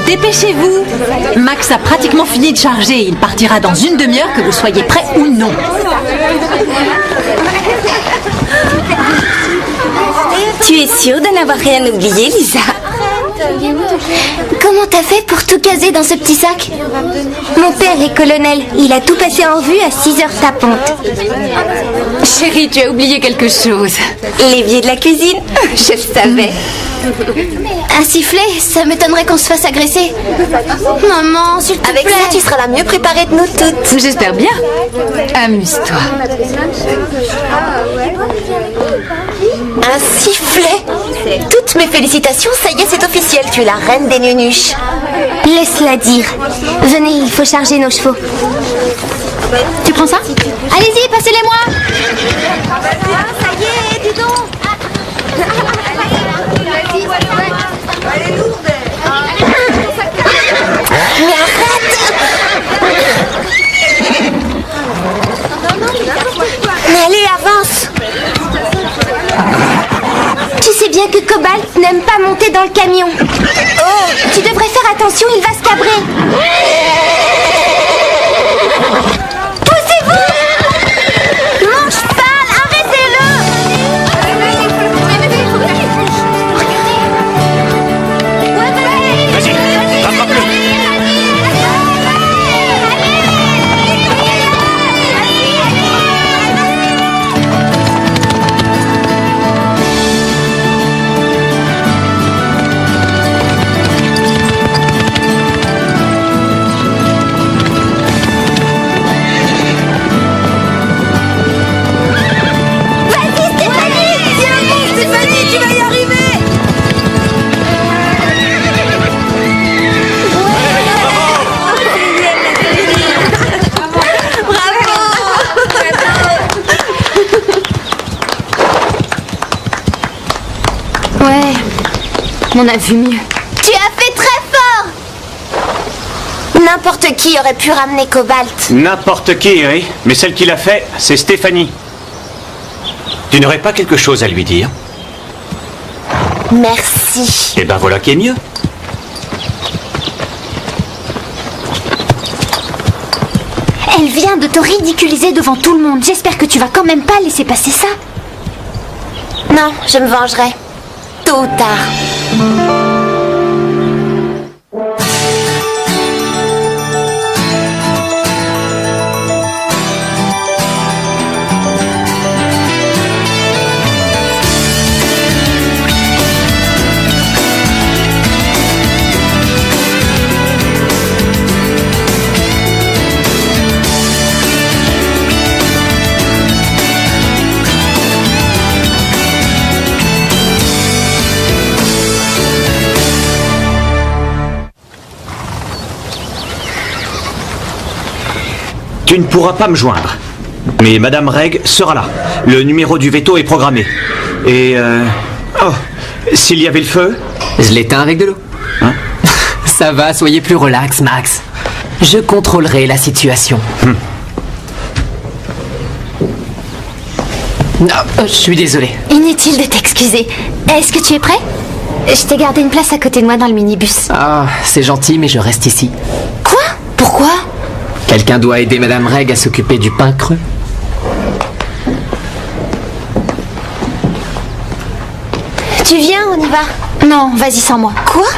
Dépêchez-vous. Max a pratiquement fini de charger. Il partira dans une demi-heure, que vous soyez prêts ou non. Tu es sûre de n'avoir rien oublié, Lisa? Comment t'as fait pour tout caser dans ce petit sac? Mon père est colonel. Il a tout passé en revue à 6 heures tapantes. Chérie, tu as oublié quelque chose. L'évier de la cuisine? Je le savais. Un sifflet? Ça m'étonnerait qu'on se fasse agresser. Maman, s'il te plaît. Avec ça, tu seras la mieux préparée de nous toutes. J'espère bien. Amuse-toi. Un sifflet? Toutes mes félicitations, ça y est, c'est officiel. Tu es la reine des nunuches. Laisse-la dire. Venez, il faut charger nos chevaux. Tu prends ça? Allez-y, passez-les-moi. Ça y est, dis donc. Mais arrête! Mais allez, avance! Tu sais bien que Cobalt n'aime pas monter dans le camion. Oh, tu devrais faire attention, il va se cabrer. Poussez-vous! Mon cheval, arrêtez-le! Vas-y, rattrape-le. On a vu mieux. Tu as fait très fort! N'importe qui aurait pu ramener Cobalt. N'importe qui, oui. Mais celle qui l'a fait, c'est Stéphanie. Tu n'aurais pas quelque chose à lui dire? Merci. Eh ben voilà qui est mieux. Elle vient de te ridiculiser devant tout le monde. J'espère que tu vas quand même pas laisser passer ça. Non, je me vengerai. Tôt ou tard. Tu ne pourras pas me joindre. Mais Madame Reg sera là. Le numéro du veto est programmé. Et oh, s'il y avait le feu... Je l'éteins avec de l'eau. Hein? Ça va, soyez plus relax, Max. Je contrôlerai la situation. Non, je suis désolé. Inutile de t'excuser. Est-ce que tu es prêt? Je t'ai gardé une place à côté de moi dans le minibus. Ah, c'est gentil, mais je reste ici. Quoi? Pourquoi? Quelqu'un doit aider Madame Reg à s'occuper du pain creux. Tu viens, on y va? Non, vas-y sans moi. Quoi?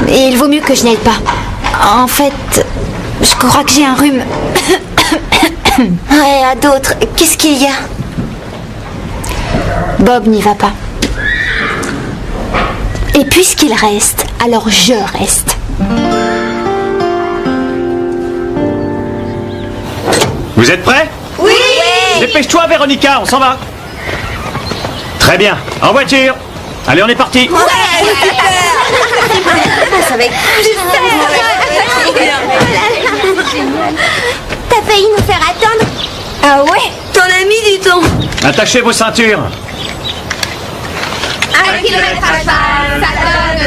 Et il vaut mieux que je n'y aille pas. En fait, je crois que j'ai un rhume. Ouais, à d'autres. Qu'est-ce qu'il y a? Bob n'y va pas. Et puisqu'il reste, alors je reste. Vous êtes prêts? Oui! Dépêche-toi, Véronica, on s'en va. Très bien, en voiture. Allez, on est parti. Ouais, super! Ça va être... T'as failli nous faire attendre? Ah ouais? Ton ami, dis-donc. Attachez vos ceintures. 1 kilomètre à cheval,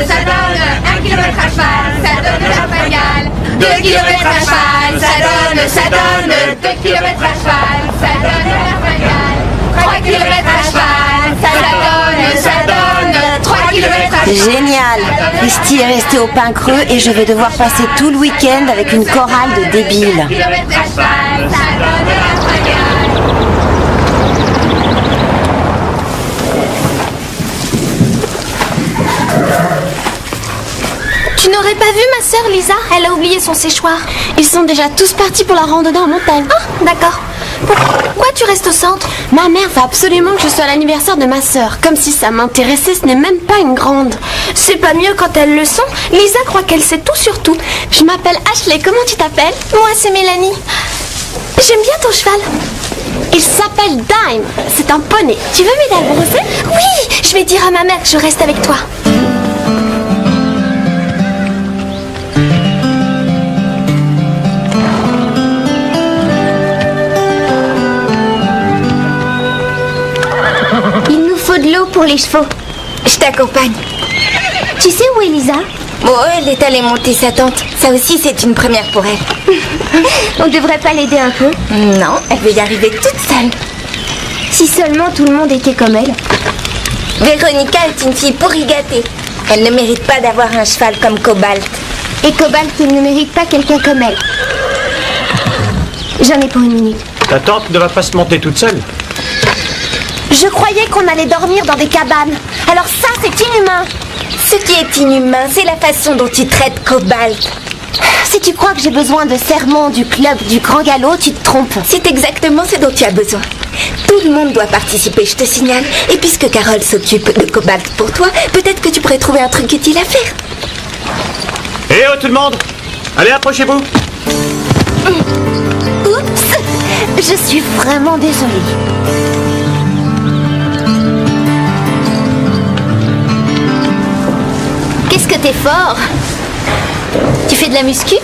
ça donne 1 kilomètre à cheval, ça donne la fringale. 2 kilomètres à cheval, ça donne 2 kilomètres à cheval, ça donne la fringale. 3 kilomètres à cheval, ça donne 3 km à cheval. Génial. Christy est restée au pain creux et je vais devoir passer tout le week-end avec une chorale de débiles. 2 km à cheval, ça donne la fringale. Tu n'aurais pas vu ma sœur Lisa? Elle a oublié son séchoir. Ils sont déjà tous partis pour la randonnée en montagne. Ah, d'accord. Pourquoi tu restes au centre? Ma mère veut absolument que je sois à l'anniversaire de ma sœur. Comme si ça m'intéressait, ce n'est même pas une grande. C'est pas mieux quand elles le sont. Lisa croit qu'elle sait tout sur tout. Je m'appelle Ashley, comment tu t'appelles? Moi, c'est Mélanie. J'aime bien ton cheval. Il s'appelle Dime. C'est un poney. Tu veux m'aider à le brosser? Oui, je vais dire à ma mère que je reste avec toi. Il nous faut de l'eau pour les chevaux. Je t'accompagne. Tu sais où est Lisa? Bon, elle est allée monter sa tente. Ça aussi, c'est une première pour elle. On devrait pas l'aider un peu? Non, elle veut y arriver toute seule. Si seulement tout le monde était comme elle. Véronica est une fille pourri gâtée. Elle ne mérite pas d'avoir un cheval comme Cobalt. Et Cobalt, il ne mérite pas quelqu'un comme elle. J'en ai pour une minute. Ta tante ne va pas se monter toute seule. Je croyais qu'on allait dormir dans des cabanes. Alors ça, c'est inhumain. Ce qui est inhumain, c'est la façon dont tu traites Cobalt. Si tu crois que j'ai besoin de sermons du club du Grand Galop, tu te trompes. C'est exactement ce dont tu as besoin. Tout le monde doit participer, je te signale. Et puisque Carole s'occupe de Cobalt pour toi, peut-être que tu pourrais trouver un truc utile à faire. Eh oh tout le monde! Allez, approchez-vous! Oups! Je suis vraiment désolée. Qu'est-ce que t'es fort? Tu fais de la muscu?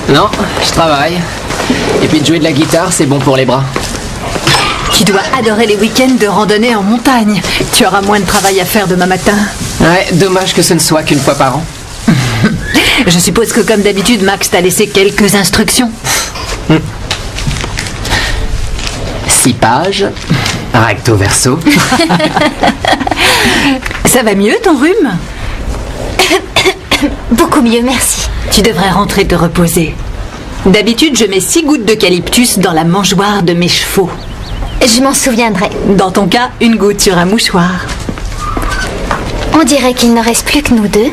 Non, je travaille. Et puis de jouer de la guitare, c'est bon pour les bras. Tu dois adorer les week-ends de randonnée en montagne. Tu auras moins de travail à faire demain matin. Ouais, dommage que ce ne soit qu'une fois par an. Je suppose que comme d'habitude, Max t'a laissé quelques instructions. 6 pages, recto verso. Ça va mieux ton rhume? Beaucoup mieux, merci. Tu devrais rentrer te reposer. D'habitude, je mets 6 gouttes d'eucalyptus dans la mangeoire de mes chevaux. Je m'en souviendrai. Dans ton cas, une goutte sur un mouchoir. On dirait qu'il ne reste plus que nous deux.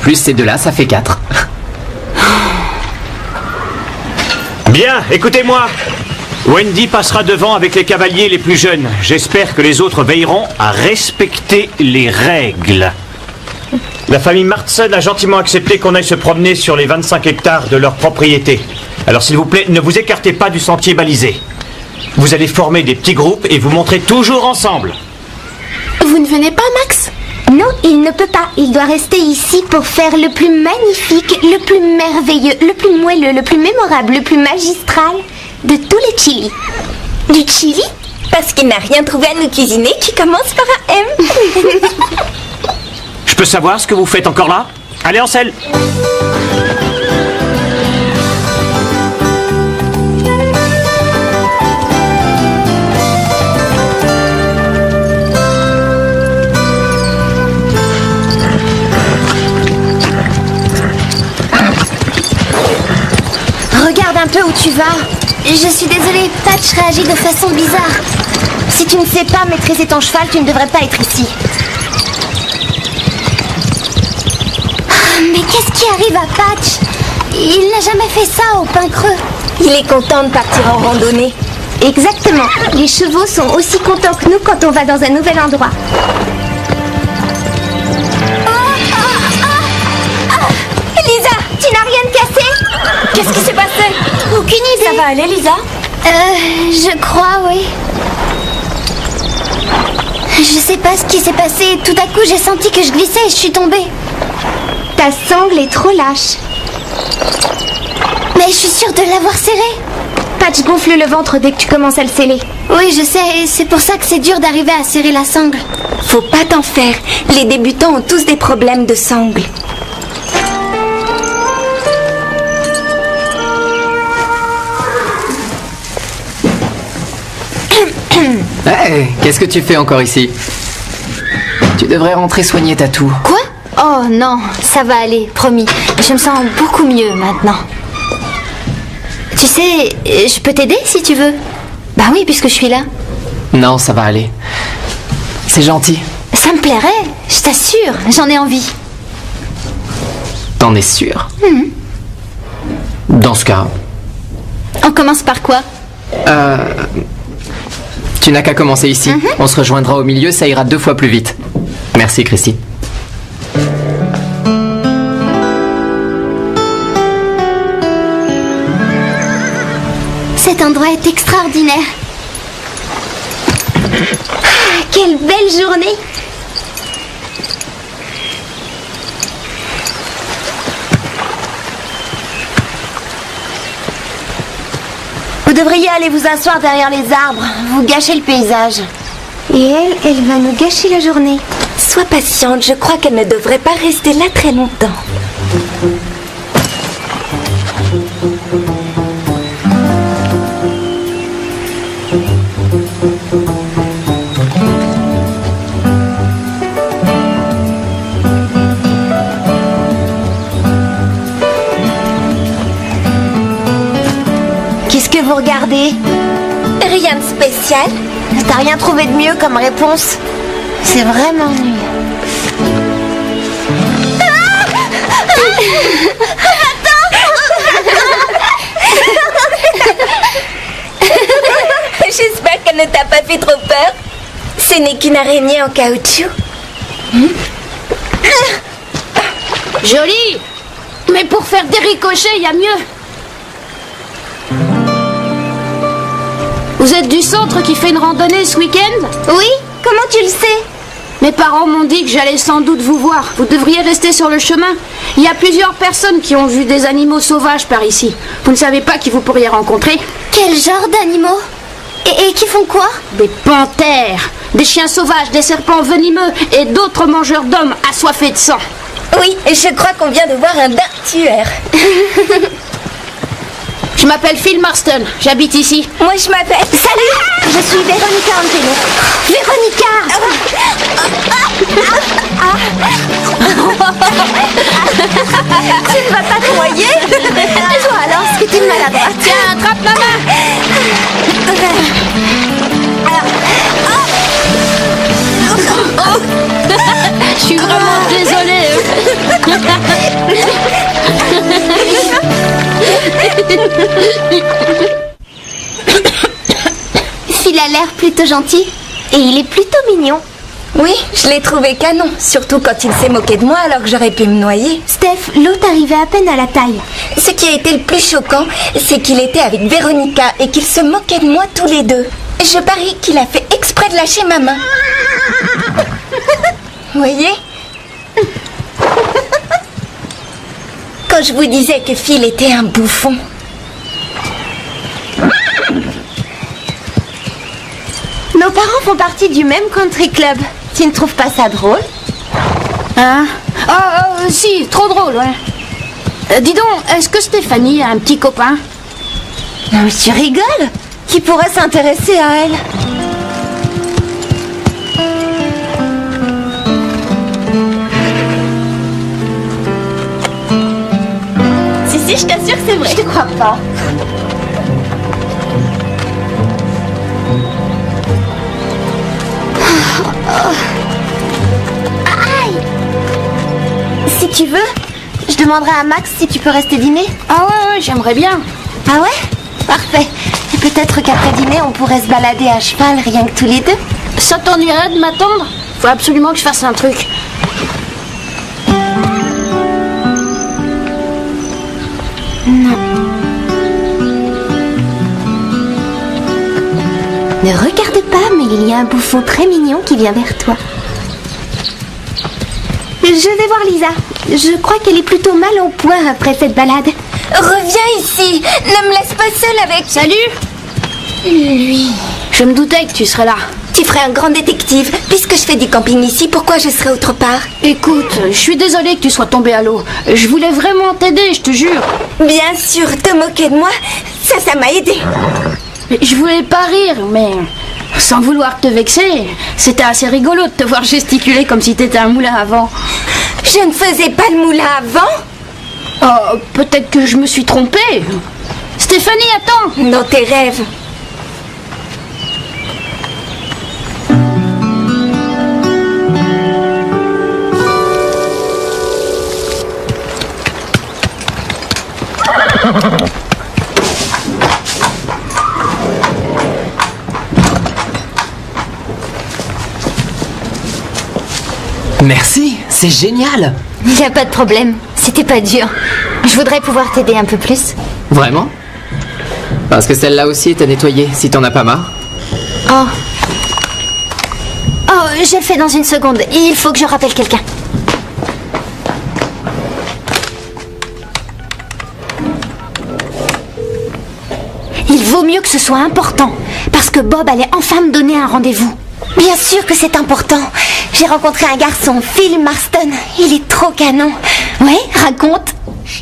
Plus ces deux-là, ça fait 4. Bien, écoutez-moi. Wendy passera devant avec les cavaliers les plus jeunes. J'espère que les autres veilleront à respecter les règles. La famille Martson a gentiment accepté qu'on aille se promener sur les 25 hectares de leur propriété. Alors s'il vous plaît, ne vous écartez pas du sentier balisé. Vous allez former des petits groupes et vous montrez toujours ensemble. Vous ne venez pas, Max? Non, il ne peut pas. Il doit rester ici pour faire le plus magnifique, le plus merveilleux, le plus moelleux, le plus mémorable, le plus magistral de tous les chilis. Du chili? Parce qu'il n'a rien trouvé à nous cuisiner qui commence par un M. Je peux savoir ce que vous faites encore là? Allez en selle. Regarde un peu où tu vas. Je suis désolée, Patch réagit de façon bizarre. Si tu ne sais pas maîtriser ton cheval, tu ne devrais pas être ici. Mais qu'est-ce qui arrive à Patch? Il n'a jamais fait ça au pain creux. Il est content de partir en randonnée. Exactement. Les chevaux sont aussi contents que nous quand on va dans un nouvel endroit. Lisa, tu n'as rien cassé? Qu'est-ce qui s'est passé? Aucune idée. Ça va aller, Lisa? Je crois, oui. Je sais pas ce qui s'est passé. Tout à coup, j'ai senti que je glissais et je suis tombée. Ta sangle est trop lâche. Mais je suis sûre de l'avoir serré. Patch gonfle le ventre dès que tu commences à le sceller. Oui, je sais. C'est pour ça que c'est dur d'arriver à serrer la sangle. Faut pas t'en faire. Les débutants ont tous des problèmes de sangle. Hey, qu'est-ce que tu fais encore ici? Tu devrais rentrer soigner ta toux. Quoi? Oh non, ça va aller, promis. Je me sens beaucoup mieux maintenant. Tu sais, je peux t'aider si tu veux. Bah oui, puisque je suis là. Non, ça va aller. C'est gentil. Ça me plairait, je t'assure, j'en ai envie. T'en es sûr? Dans ce cas, On commence par quoi? tu n'as qu'à commencer ici. On se rejoindra au milieu, ça ira 2 fois plus vite. Merci, Christy. Cet endroit est extraordinaire. Ah, quelle belle journée! Vous devriez aller vous asseoir derrière les arbres. Vous gâchez le paysage. Et elle va nous gâcher la journée. Sois patiente, je crois qu'elle ne devrait pas rester là très longtemps. Qu'est-ce que vous regardez? Rien de spécial. T'as rien trouvé de mieux comme réponse? C'est vraiment nul. J'espère qu'elle ne t'a pas fait trop peur. Ce n'est qu'une araignée en caoutchouc. Joli! Mais pour faire des ricochets, il y a mieux. Vous êtes du centre qui fait une randonnée ce week-end? Oui, comment tu le sais? Mes parents m'ont dit que j'allais sans doute vous voir. Vous devriez rester sur le chemin. Il y a plusieurs personnes qui ont vu des animaux sauvages par ici. Vous ne savez pas qui vous pourriez rencontrer? Quel genre d'animaux? Et qui font quoi? Des panthères, des chiens sauvages, des serpents venimeux et d'autres mangeurs d'hommes assoiffés de sang. Oui, je crois qu'on vient de voir un dard tueur. Je m'appelle Phil Marston, j'habite ici. Moi, je m'appelle... Salut, je suis Véronica Angelo. Tu ne vas pas te noyer? Toi alors, est-ce que tu es maladroite? Tiens, attrape ma main. Je suis vraiment désolée. Phil a l'air plutôt gentil. Et il est plutôt mignon. Oui, je l'ai trouvé canon. Surtout quand il s'est moqué de moi alors que j'aurais pu me noyer. Steph, l'eau t'arrivait à peine à la taille. Ce qui a été le plus choquant, c'est qu'il était avec Véronica et qu'ils se moquaient de moi tous les deux. Je parie qu'il a fait exprès de lâcher ma main. Vous voyez? Quand je vous disais que Phil était un bouffon. Nos parents font partie du même country club. Tu ne trouves pas ça drôle? Hein? Si, trop drôle, ouais. Dis donc, est-ce que Stéphanie a un petit copain? Non mais tu rigoles? Qui pourrait s'intéresser à elle? Si, je t'assure que c'est vrai. Je te crois pas. Aïe! Si tu veux, je demanderai à Max si tu peux rester dîner. Ah ouais, j'aimerais bien. Ah ouais? Parfait. Et peut-être qu'après dîner, on pourrait se balader à cheval rien que tous les deux. Ça t'ennuierait de m'attendre? Faut absolument que je fasse un truc. Ne regarde pas, mais il y a un bouffon très mignon qui vient vers toi. Je vais voir Lisa. Je crois qu'elle est plutôt mal en point après cette balade. Reviens ici. Ne me laisse pas seule avec... Salut! Lui. Je me doutais que tu serais là. Tu ferais un grand détective. Puisque je fais du camping ici, pourquoi je serais autre part? Écoute, je suis désolée que tu sois tombée à l'eau. Je voulais vraiment t'aider, je te jure. Bien sûr, te moquer de moi, ça m'a aidé. Je voulais pas rire, mais Sans vouloir te vexer, c'était assez rigolo de te voir gesticuler comme si t'étais un moulin à vent. Je ne faisais pas le moulin avant. Oh, peut-être que je me suis trompée. Stéphanie, attends. Dans tes rêves. Merci, c'est génial. Il n'y a pas de problème. C'était pas dur. Je voudrais pouvoir t'aider un peu plus. Vraiment? Parce que celle-là aussi est à nettoyer, si t'en as pas marre. Oh. Oh, je le fais dans une seconde. Il faut que je rappelle quelqu'un. Il vaut mieux que ce soit important, parce que Bob allait enfin me donner un rendez-vous. Bien sûr que c'est important. J'ai rencontré un garçon, Phil Marston. Il est trop canon. Ouais, raconte.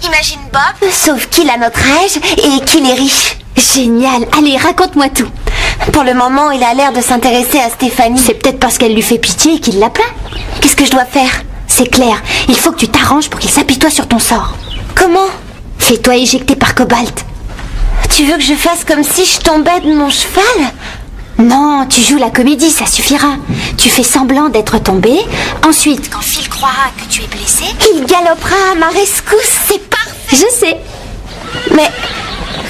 Imagine Bob, sauf qu'il a notre âge et qu'il est riche. Génial. Allez, raconte-moi tout. Pour le moment, il a l'air de s'intéresser à Stéphanie. C'est peut-être parce qu'elle lui fait pitié qu'il la plaint. Qu'est-ce que je dois faire? C'est clair, il faut que tu t'arranges pour qu'il s'apitoie sur ton sort. Comment? Fais-toi éjecter par Cobalt. Tu veux que je fasse comme si je tombais de mon cheval? Non, tu joues la comédie, ça suffira. Tu fais semblant d'être tombé. Ensuite, quand Phil croira que tu es blessé, il galopera à ma rescousse. C'est parfait. Je sais. Mais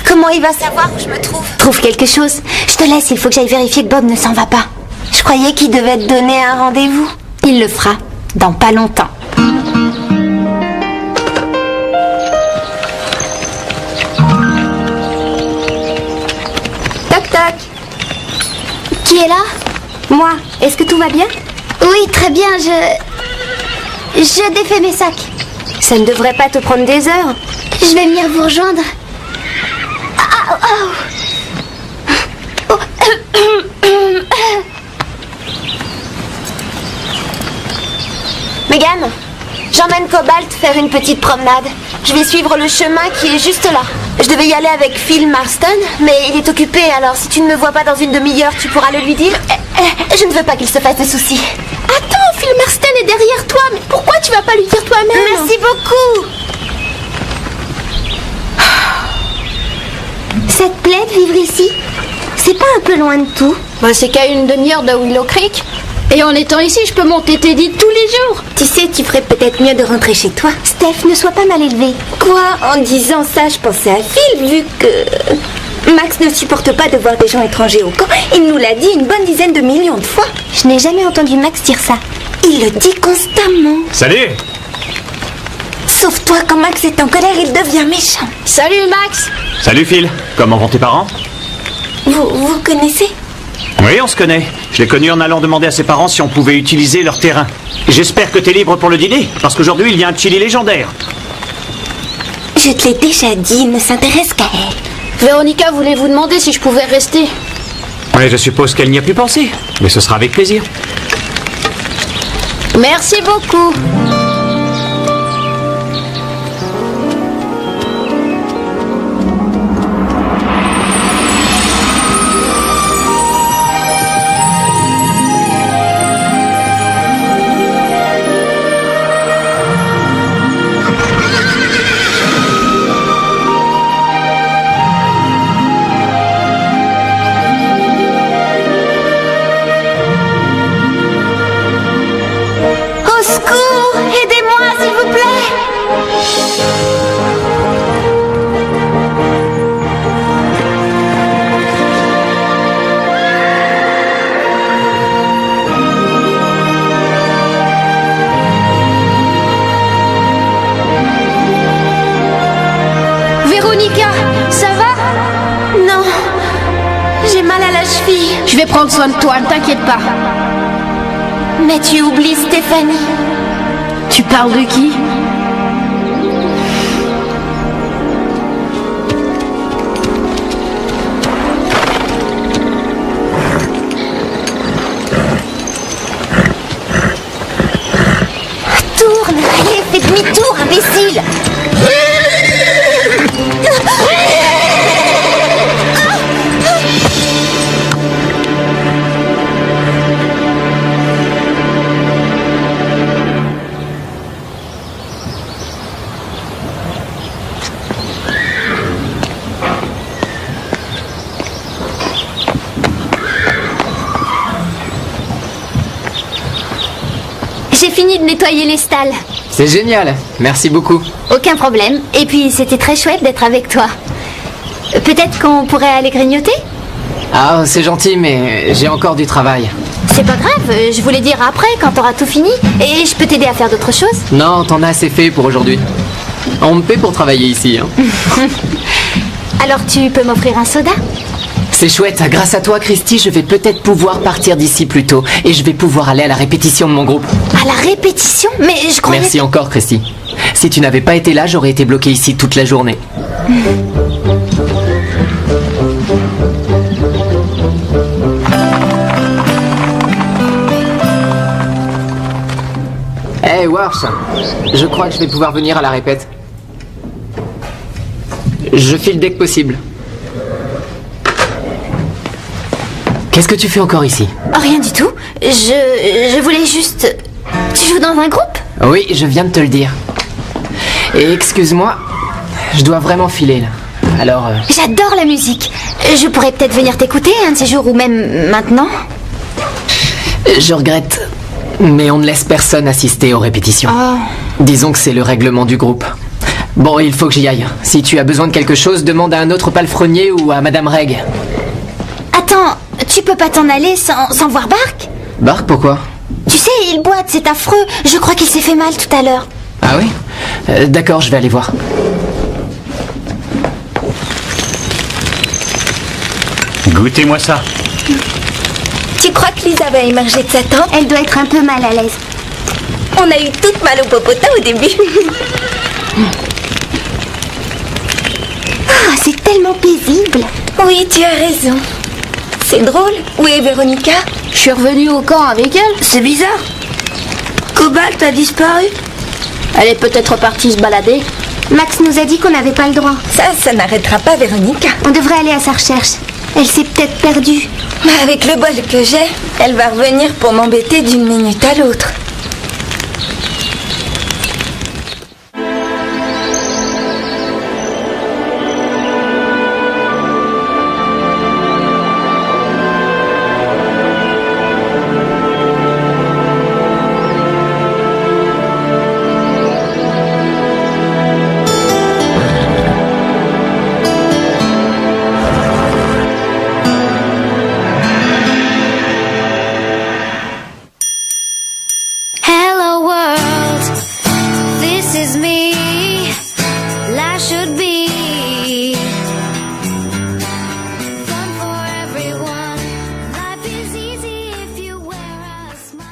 comment il va savoir où je me trouve? Trouve quelque chose. Je te laisse, il faut que j'aille vérifier que Bob ne s'en va pas. Je croyais qu'il devait te donner un rendez-vous. Il le fera, dans pas longtemps. Toc toc. Qui est là? Moi. Est-ce que tout va bien? Oui, très bien, je défais mes sacs. Ça ne devrait pas te prendre des heures. Je vais venir vous rejoindre. Megan, j'emmène Cobalt faire une petite promenade. Je vais suivre le chemin qui est juste là. Je devais y aller avec Phil Marston, mais il est occupé, alors si tu ne me vois pas dans une demi-heure, tu pourras le lui dire. Je ne veux pas qu'il se fasse de soucis. Attends, Phil Marston est derrière toi, mais pourquoi tu vas pas lui dire toi-même? Merci beaucoup. Ça te plaît de vivre ici? C'est pas un peu loin de tout? Bah, c'est qu'à une demi-heure de Willow Creek. Et en étant ici, je peux monter Teddy tous les jours. Tu sais, tu ferais peut-être mieux de rentrer chez toi. Steph, ne sois pas mal élevé. Quoi? En disant ça, je pensais à Phil, vu que Max ne supporte pas de voir des gens étrangers au camp. Il nous l'a dit une bonne dizaine de millions de fois. Je n'ai jamais entendu Max dire ça. Il le dit constamment. Salut! Sauf toi, quand Max est en colère, il devient méchant. Salut Max. Salut Phil, comment vont tes parents? Vous connaissez? Oui, on se connaît. Je l'ai connu en allant demander à ses parents si on pouvait utiliser leur terrain. J'espère que t'es libre pour le dîner, parce qu'aujourd'hui il y a un chili légendaire. Je te l'ai déjà dit, il ne s'intéresse qu'à elle. Véronica voulait vous demander si je pouvais rester. Oui, je suppose qu'elle n'y a plus pensé, mais ce sera avec plaisir. Merci beaucoup. Au secours! Aidez-moi, s'il vous plaît! Véronica, ça va? Non, j'ai mal à la cheville. Je vais prendre soin de toi, ne t'inquiète pas. Mais tu oublies Stéphanie. Tu parles de qui? Tourne! Allez, fais demi-tour, imbécile! fini de nettoyer les stalles. C'est génial, merci beaucoup. Aucun problème. Et puis, c'était très chouette d'être avec toi. Peut-être qu'on pourrait aller grignoter? Ah, c'est gentil, mais j'ai encore du travail. C'est pas grave, je voulais dire après, quand t'auras tout fini. Et je peux t'aider à faire d'autres choses. Non, t'en as assez fait pour aujourd'hui. On me paie pour travailler ici. Hein. Alors tu peux m'offrir un soda? C'est chouette, grâce à toi, Christy, je vais peut-être pouvoir partir d'ici plus tôt. Et je vais pouvoir aller à la répétition de mon groupe. À la répétition? Mais je croyais... Merci encore, Christy. Si tu n'avais pas été là, j'aurais été bloqué ici toute la journée. Hey, Wash, je crois que je vais pouvoir venir à la répète. Je file dès que possible. Qu'est-ce que tu fais encore ici? Oh, rien du tout. Je voulais juste... Tu joues dans un groupe? Oui, je viens de te le dire. Et excuse-moi, je dois vraiment filer là. Alors... J'adore la musique. Je pourrais peut-être venir t'écouter un de ces jours ou même maintenant. Je regrette, mais on ne laisse personne assister aux répétitions. Oh. Disons que c'est le règlement du groupe. Bon, il faut que j'y aille. Si tu as besoin de quelque chose, demande à un autre palefrenier ou à Madame Reg. Attends, tu peux pas t'en aller sans voir Bark? Bark, pourquoi? Tu sais, il boite, c'est affreux. Je crois qu'il s'est fait mal tout à l'heure. Ah oui? D'accord, je vais aller voir. Goûtez-moi ça. Tu crois que Lisa va émerger de sa tente? Elle doit être un peu mal à l'aise. On a eu toute mal au popotin au début. Ah, c'est tellement paisible. Oui, tu as raison. C'est drôle. Où est Véronica? Je suis revenue au camp avec elle. C'est bizarre. Cobalt a disparu. Elle est peut-être partie se balader. Max nous a dit qu'on n'avait pas le droit. Ça n'arrêtera pas Véronica. On devrait aller à sa recherche. Elle s'est peut-être perdue. Mais avec le bol que j'ai, elle va revenir pour m'embêter d'une minute à l'autre. Hello world, this is me. Life should be fun for everyone. Life is easy if you wear a smile.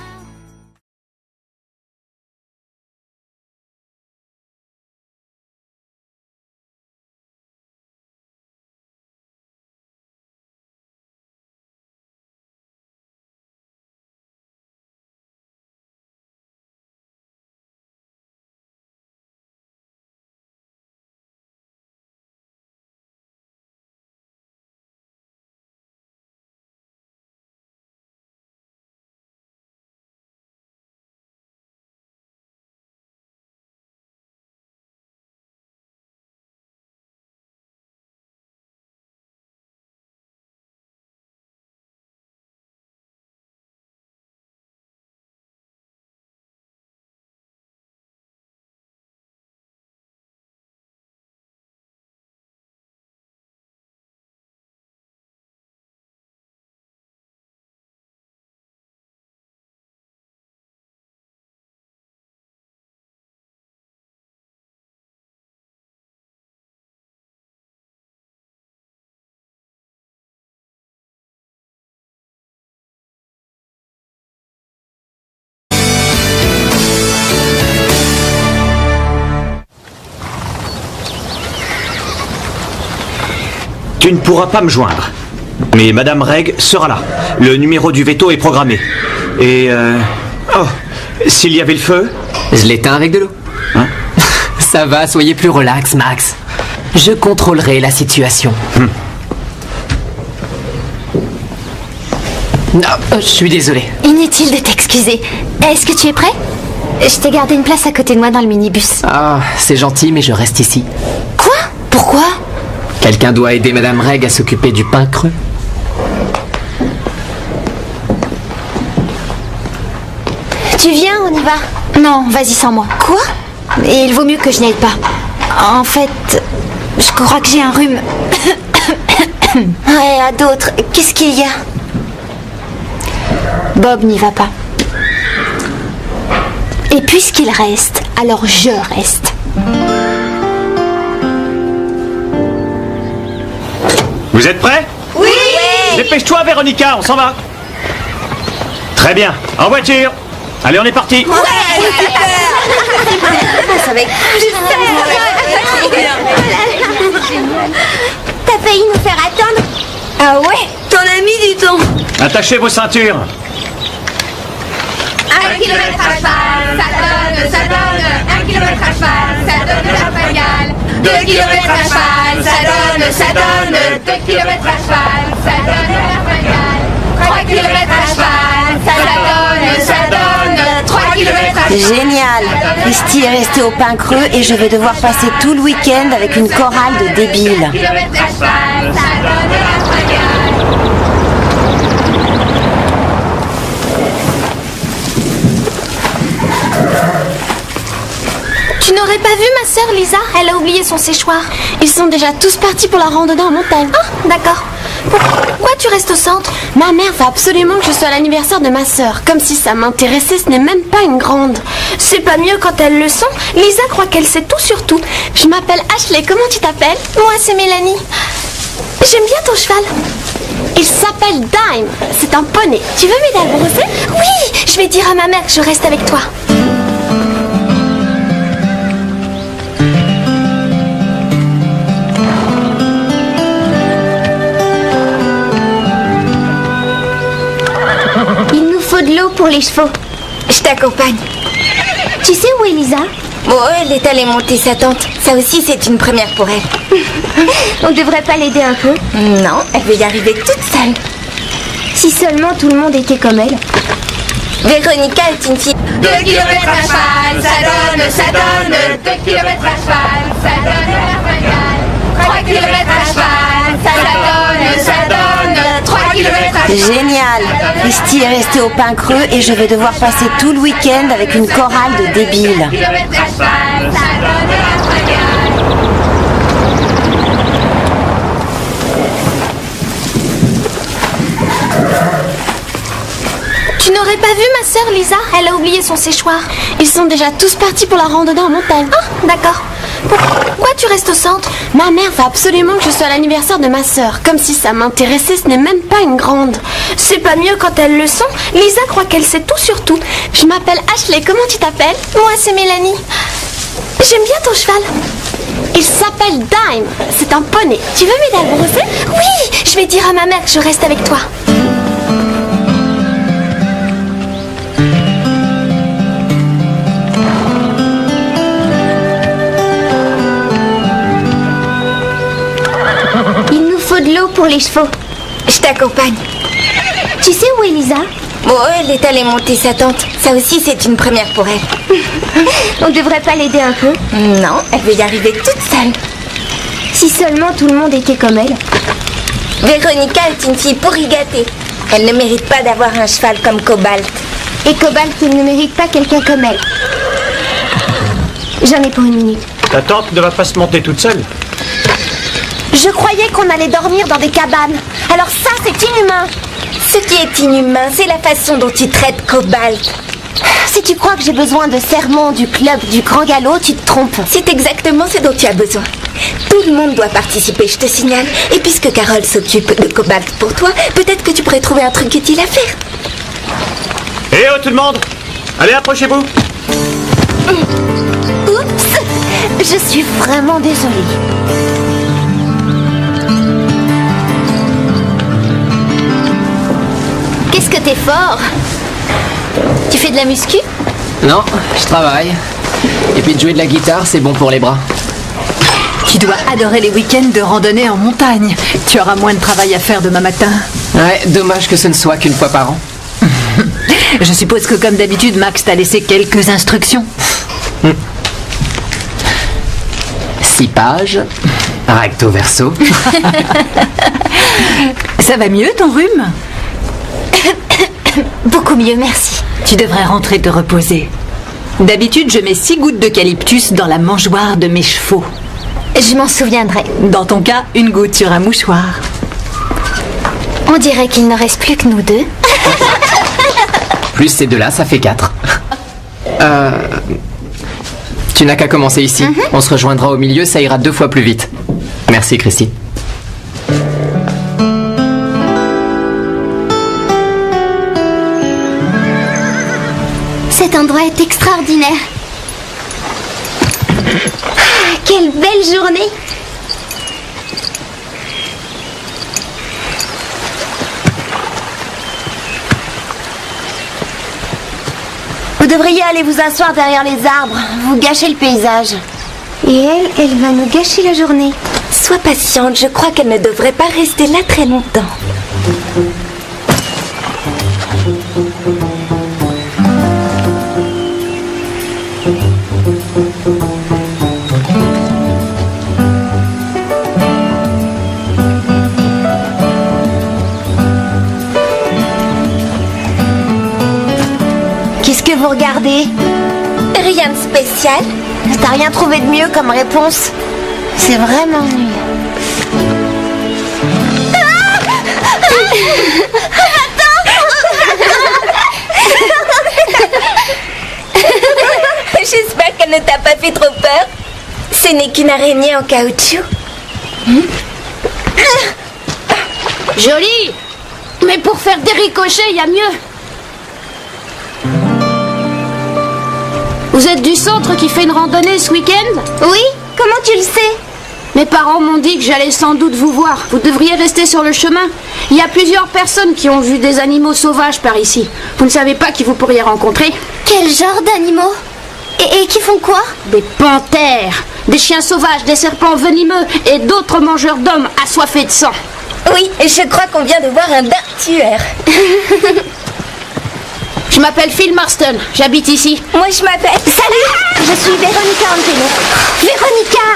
Tu ne pourras pas me joindre. Mais Madame Reg sera là. Le numéro du veto est programmé. Et oh, s'il y avait le feu... Je l'éteins avec de l'eau. Hein? Ça va, soyez plus relax, Max. Je contrôlerai la situation. Non, je suis désolé. Inutile de t'excuser. Est-ce que tu es prêt? Je t'ai gardé une place à côté de moi dans le minibus. Ah, c'est gentil, mais je reste ici. Quoi? Pourquoi? Quelqu'un doit aider Madame Reg à s'occuper du pain creux. Tu viens, on y va. Non, vas-y sans moi. Quoi? Et il vaut mieux que je n'y aille pas. En fait, je crois que j'ai un rhume. Ouais, à d'autres. Qu'est-ce qu'il y a? Bob n'y va pas. Et puisqu'il reste, alors je reste. Vous êtes prêts? Oui. Dépêche-toi, Véronica, on s'en va. Très bien, en voiture. Allez, on est parti. Ça va être... T'as failli nous faire attendre. Ah ouais? Ton ami, dis-donc. Attachez vos ceintures. 1 kilomètre à cheval, ça donne 1 kilomètre à cheval, ça donne la Fringale. 2 kilomètres à cheval, ça donne 2 kilomètres à cheval, ça donne la Fringale. 3 kilomètres à cheval, ça donne 3 kilomètres à cheval. Génial. Christy est restée au pain creux et je vais devoir passer tout le week-end avec une chorale de débiles. 2 kilomètres à cheval, ça donne la Fringale. Tu n'aurais pas vu ma sœur Lisa? Elle a oublié son séchoir. Ils sont déjà tous partis pour la randonnée en montagne. Ah, d'accord. Pourquoi tu restes au centre? Ma mère veut absolument que je sois à l'anniversaire de ma sœur. Comme si ça m'intéressait, ce n'est même pas une grande. C'est pas mieux quand elles le sont. Lisa croit qu'elle sait tout sur tout. Je m'appelle Ashley, comment tu t'appelles? Moi, c'est Mélanie. J'aime bien ton cheval. Il s'appelle Dime. C'est un poney. Tu veux m'aider à le brosser? Oui, je vais dire à ma mère que je reste avec toi. Il nous faut de l'eau pour les chevaux. Je t'accompagne. Tu sais où est Lisa? Bon, elle est allée monter sa tente. Ça aussi, c'est une première pour elle. On devrait pas l'aider un peu? Non, elle veut y arriver toute seule. Si seulement tout le monde était comme elle. Véronica est une fille. 2 kilomètres à cheval, ça donne 2 kilomètres à cheval, ça donne la Fringale. 3 kilomètres à cheval, ça donne 3 kilomètres à cheval. Génial. Christy est restée au pain creux et je vais devoir passer tout le week-end avec une chorale de débiles. 2 kilomètres à cheval, ça donne la Fringale. Tu n'aurais pas vu ma sœur Lisa? Elle a oublié son séchoir. Ils sont déjà tous partis pour la randonnée en montagne. Ah, d'accord. Pourquoi tu restes au centre? Ma mère veut absolument que je sois à l'anniversaire de ma sœur. Comme si ça m'intéressait, ce n'est même pas une grande. C'est pas mieux quand elles le sont. Lisa croit qu'elle sait tout sur tout. Je m'appelle Ashley, comment tu t'appelles? Moi, c'est Mélanie. J'aime bien ton cheval. Il s'appelle Dime. C'est un poney. Tu veux m'aider à le brosser? Oui, je vais dire à ma mère que je reste avec toi. Il nous faut de l'eau pour les chevaux. Je t'accompagne. Tu sais où est Lisa? Bon, elle est allée monter sa tente. Ça aussi, c'est une première pour elle. On devrait pas l'aider un peu? Non, elle veut y arriver toute seule. Si seulement tout le monde était comme elle. Véronica est une fille pourri gâtée. Elle ne mérite pas d'avoir un cheval comme Cobalt. Et Cobalt, il ne mérite pas quelqu'un comme elle. J'en ai pour une minute. Ta tante ne va pas se monter toute seule. Je croyais qu'on allait dormir dans des cabanes. Alors ça, c'est inhumain. Ce qui est inhumain, c'est la façon dont tu traites Cobalt. Si tu crois que j'ai besoin de sermons du club du Grand Galop, tu te trompes. C'est exactement ce dont tu as besoin. Tout le monde doit participer, je te signale. Et puisque Carole s'occupe de Cobalt pour toi, peut-être que tu pourrais trouver un truc utile à faire. Eh oh tout le monde! Allez, approchez-vous! Oups! Je suis vraiment désolée. Qu'est-ce que t'es fort? Tu fais de la muscu? Non, je travaille. Et puis de jouer de la guitare, c'est bon pour les bras. Tu dois adorer les week-ends de randonnée en montagne. Tu auras moins de travail à faire demain matin. Ouais, dommage que ce ne soit qu'une fois par an. Je suppose que comme d'habitude, Max t'a laissé quelques instructions. 6 pages, recto verso. Ça va mieux ton rhume? Beaucoup mieux, merci. Tu devrais rentrer te reposer. D'habitude, je mets 6 gouttes d'eucalyptus dans la mangeoire de mes chevaux. Je m'en souviendrai. Dans ton cas, une goutte sur un mouchoir. On dirait qu'il ne reste plus que nous deux. Plus ces deux-là, ça fait 4. Tu n'as qu'à commencer ici. On se rejoindra au milieu, ça ira 2 fois plus vite. Merci, Christy. Cet endroit est extraordinaire. Ah, quelle belle journée! Vous devriez aller vous asseoir derrière les arbres. Vous gâchez le paysage. Et elle va nous gâcher la journée. Sois patiente, je crois qu'elle ne devrait pas rester là très longtemps. Qu'est-ce que vous regardez? Rien de spécial. T'as rien trouvé de mieux comme réponse? C'est vraiment nul. J'espère qu'elle ne t'a pas fait trop peur. Ce n'est qu'une araignée en caoutchouc. Joli. Mais pour faire des ricochets, il y a mieux. Vous êtes du centre qui fait une randonnée ce week-end? Oui? Comment tu le sais? Mes parents m'ont dit que j'allais sans doute vous voir. Vous devriez rester sur le chemin. Il y a plusieurs personnes qui ont vu des animaux sauvages par ici. Vous ne savez pas qui vous pourriez rencontrer? Quel genre d'animaux? Et qui font quoi? Des panthères, des chiens sauvages, des serpents venimeux et d'autres mangeurs d'hommes assoiffés de sang. Oui, je crois qu'on vient de voir un dartueur. Je m'appelle Phil Marston, j'habite ici. Moi, je m'appelle... Salut! Je suis Véronica Angelo. Véronica!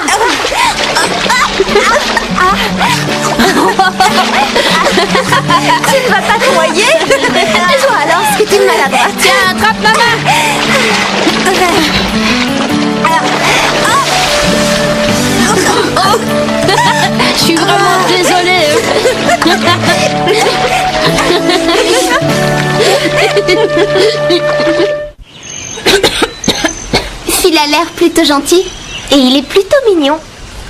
Tu ne vas pas te noyer? Toi alors, ce que tu es maladroite. Tiens, attrape ma main! Je suis vraiment désolée. Phil a l'air plutôt gentil. Et il est plutôt mignon.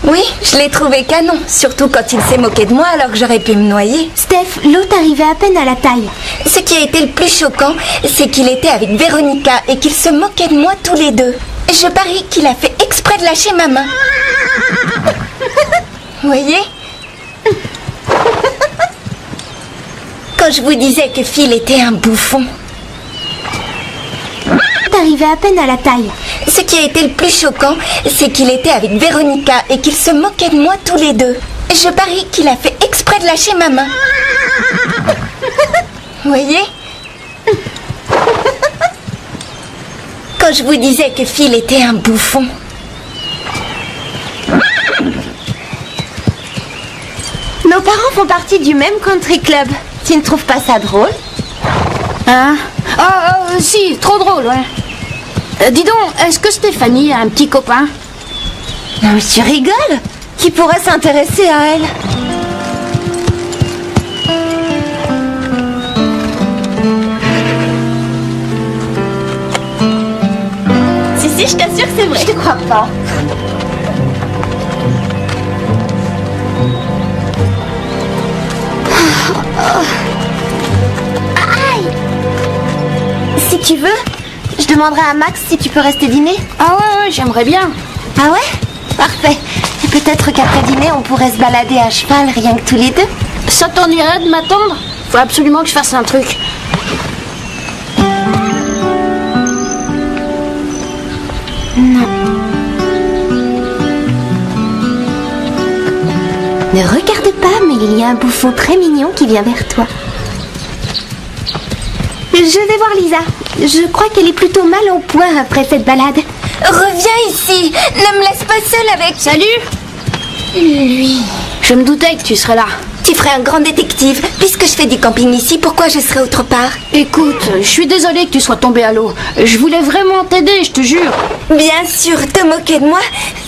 Oui, je l'ai trouvé canon. Surtout quand il s'est moqué de moi alors que j'aurais pu me noyer. Steph, l'eau t'arrivait à peine à la taille. Ce qui a été le plus choquant, c'est qu'il était avec Véronica et qu'ils se moquaient de moi tous les deux. Je parie qu'il a fait exprès de lâcher ma main. Vous voyez? Quand je vous disais que Phil était un bouffon. T'arrivais à peine à la taille. Ce qui a été le plus choquant, c'est qu'il était avec Véronica et qu'ils se moquaient de moi tous les deux. Je parie qu'il a fait exprès de lâcher ma main. Vous voyez? Quand je vous disais que Phil était un bouffon. Nos parents font partie du même country club. Tu ne trouves pas ça drôle? Hein? Si, trop drôle, ouais. Dis donc, est-ce que Stéphanie a un petit copain? Non mais tu rigoles? Qui pourrait s'intéresser à elle? Si, je t'assure que c'est vrai. Je te crois pas. Aïe! Si tu veux, je demanderai à Max si tu peux rester dîner. Ah ouais, j'aimerais bien. Ah ouais? Parfait. Et peut-être qu'après dîner, on pourrait se balader à cheval rien que tous les deux. Ça t'ennuierait de m'attendre? Faut absolument que je fasse un truc. Non. Ne regarde pas, mais il y a un bouffon très mignon qui vient vers toi. Je vais voir Lisa. Je crois qu'elle est plutôt mal en point après cette balade. Reviens ici. Ne me laisse pas seule avec... Salut! Lui. Je me doutais que tu serais là. Tu ferais un grand détective. Puisque je fais du camping ici, pourquoi je serais autre part? Écoute, je suis désolée que tu sois tombée à l'eau. Je voulais vraiment t'aider, je te jure. Bien sûr, te moquer de moi,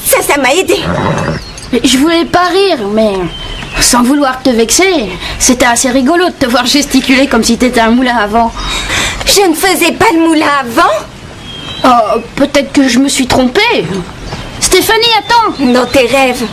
ça m'a aidé. Je voulais pas rire, mais sans vouloir te vexer, c'était assez rigolo de te voir gesticuler comme si t'étais un moulin à vent. Je ne faisais pas le moulin avant. Oh, peut-être que je me suis trompée. Stéphanie, attends. Dans tes rêves.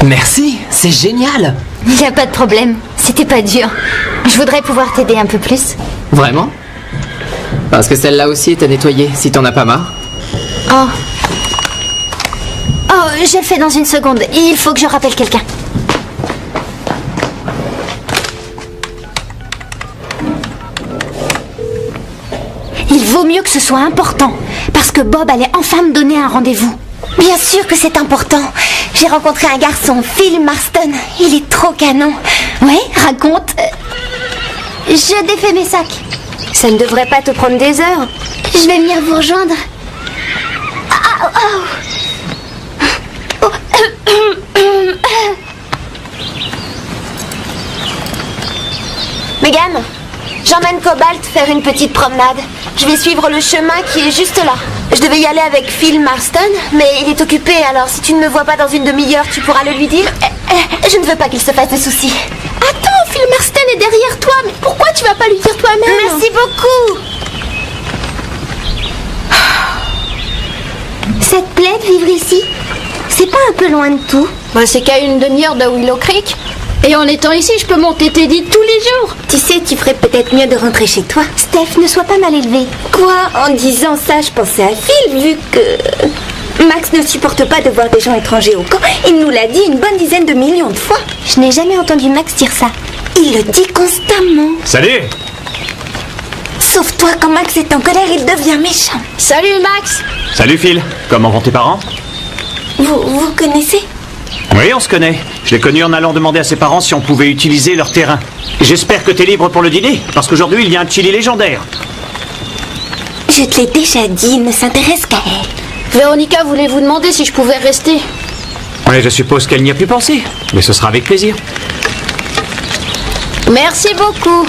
Merci, c'est génial. Il n'y a pas de problème. C'était pas dur. Je voudrais pouvoir t'aider un peu plus. Vraiment? Parce que celle-là aussi est à nettoyer, si t'en as pas marre. Oh. Oh, je le fais dans une seconde. Il faut que je rappelle quelqu'un. Il vaut mieux que ce soit important, parce que Bob allait enfin me donner un rendez-vous. Bien sûr que c'est important. J'ai rencontré un garçon, Phil Marston. Il est trop canon. Ouais, raconte. Je défais mes sacs. Ça ne devrait pas te prendre des heures. Je vais venir vous rejoindre. Megan, j'emmène Cobalt faire une petite promenade. Je vais suivre le chemin qui est juste là. Je devais y aller avec Phil Marston, mais il est occupé, alors si tu ne me vois pas dans une demi-heure, tu pourras le lui dire. Je ne veux pas qu'il se fasse de soucis. Attends, Phil Marston est derrière toi, mais pourquoi tu vas pas lui dire toi-même? Merci beaucoup. Ça te plaît de vivre ici? C'est pas un peu loin de tout? Bah, c'est qu'à une demi-heure de Willow Creek. Et en étant ici, je peux monter Teddy tous les jours. Tu sais, tu ferais peut-être mieux de rentrer chez toi. Steph, ne sois pas mal élevé. Quoi? En disant ça, je pensais à Phil, vu que Max ne supporte pas de voir des gens étrangers au camp. Il nous l'a dit une bonne dizaine de millions de fois. Je n'ai jamais entendu Max dire ça. Il le dit constamment. Salut! Sauf toi, quand Max est en colère, il devient méchant. Salut Max. Salut Phil, comment vont tes parents? Vous connaissez? Oui, on se connaît. Je l'ai connu en allant demander à ses parents si on pouvait utiliser leur terrain. J'espère que t'es libre pour le dîner, parce qu'aujourd'hui il y a un chili légendaire. Je te l'ai déjà dit, il ne s'intéresse qu'à elle. Véronica voulait vous demander si je pouvais rester. Oui, je suppose qu'elle n'y a plus pensé, mais ce sera avec plaisir. Merci beaucoup.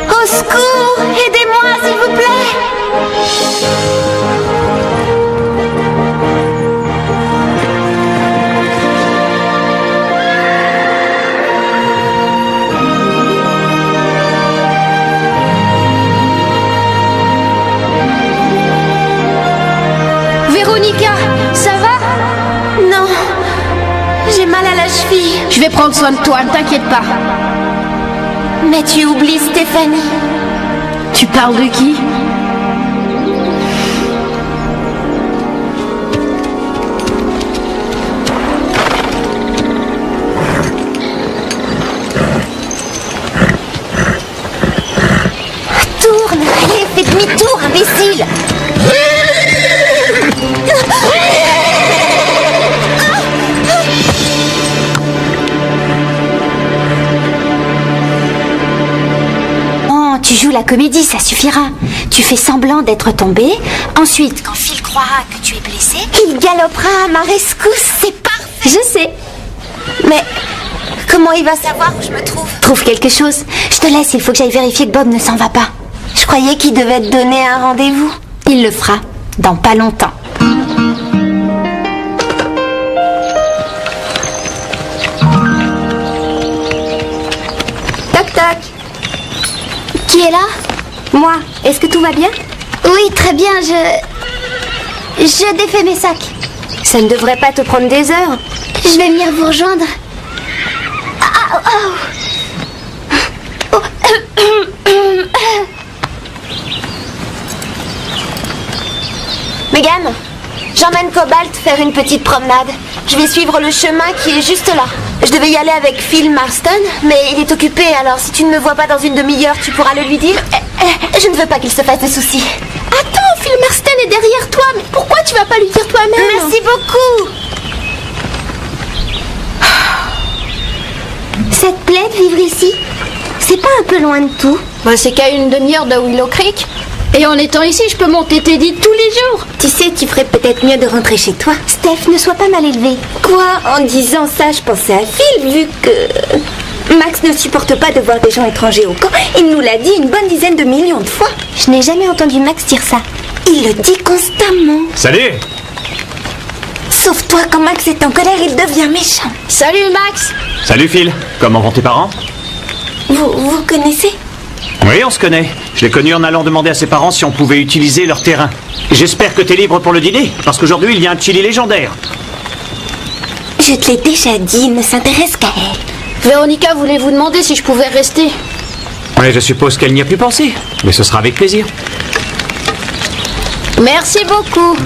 Au secours! Aidez-moi, s'il vous plaît! Véronica, ça va? Non, j'ai mal à la cheville. Je vais prendre soin de toi, ne t'inquiète pas. Mais tu oublies Stéphanie. Tu parles de qui? Tourne et fais demi-tour, imbécile! Oh, tu joues la comédie, ça suffira. Tu fais semblant d'être tombé. Ensuite, quand Phil croira que tu es blessé, il galopera à ma rescousse. C'est parfait. Je sais. Mais comment il va savoir où je me trouve? Trouve quelque chose. Je te laisse, il faut que j'aille vérifier que Bob ne s'en va pas. Je croyais qu'il devait te donner un rendez-vous. Il le fera, dans pas longtemps. Toc toc. Qui est là? Moi, est-ce que tout va bien? Oui, très bien, je défais mes sacs. Ça Ça ne devrait pas te prendre des heures. Je vais venir vous rejoindre. Megan, j'emmène Cobalt faire une petite promenade. Je vais suivre le chemin qui est juste là. Je devais y aller avec Phil Marston, mais il est occupé, alors si tu ne me vois pas dans une demi-heure, tu pourras le lui dire. Je ne veux pas qu'il se fasse de soucis. Attends, Phil Marston est derrière toi, mais pourquoi tu vas pas lui dire toi-même? Merci beaucoup. Ça te plaît de vivre ici? C'est pas un peu loin de tout? Bah, c'est qu'à une demi-heure de Willow Creek. Et en étant ici, je peux monter Teddy tous les jours. Tu sais, tu ferais peut-être mieux de rentrer chez toi. Steph, ne sois pas mal élevé. Quoi? En disant ça, je pensais à Phil, vu que Max ne supporte pas de voir des gens étrangers au camp. Il nous l'a dit une bonne dizaine de millions de fois. Je n'ai jamais entendu Max dire ça. Il le dit constamment. Salut! Sauf toi, quand Max est en colère, il devient méchant. Salut Max. Salut Phil, comment vont tes parents? Vous connaissez? Oui, on se connaît. Je l'ai connu en allant demander à ses parents si on pouvait utiliser leur terrain. J'espère que t'es libre pour le dîner, parce qu'aujourd'hui il y a un chili légendaire. Je te l'ai déjà dit, il ne s'intéresse qu'à elle. Véronica voulait vous demander si je pouvais rester. Oui, je suppose qu'elle n'y a plus pensé, mais ce sera avec plaisir. Merci beaucoup.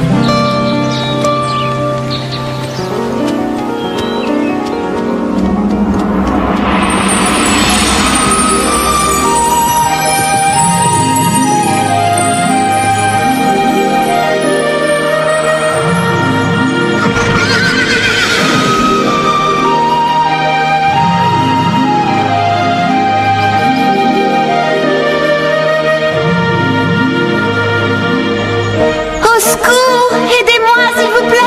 Au secours! Aidez-moi, s'il vous plaît!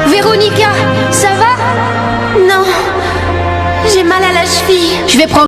Véronica, ça va? Non, j'ai mal à la cheville. Je vais prendre